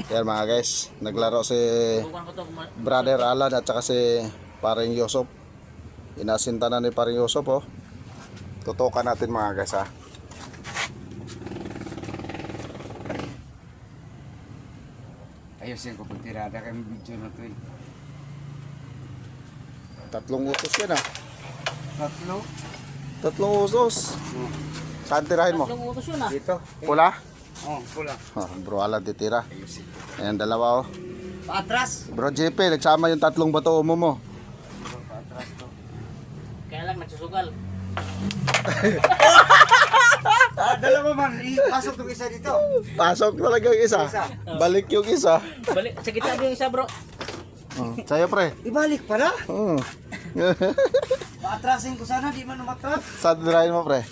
Yan mga guys, naglaro si Brother Alan at saka si Paring Yusop. Inasinta na ni Paring Yusop oh. Tutukan natin mga guys ha. Ayusin ko pag tirada kami video na to eh. 3 usos yan ah. 3? 3 usos. Saan tirahin mo? Tatlong utos yun ah. Dito. Pula? Oh, pula. Oh, bro Alan titira. Ayusin ko. Ayan dalawa oh. Paatras. Bro JP, nagsama yung 3 bato mo. Paatras to. Kaya lang nagsusugal. Dalawa man, ipasok tong isa dito. Pasok talaga yung isa. Balik yung isa. Balik, sa gitna yung isa bro. Oh, sa'yo pre. Ibalik pala. Oh. Paatrasin ko sana, di man umatras. Saan tirahin mo pre?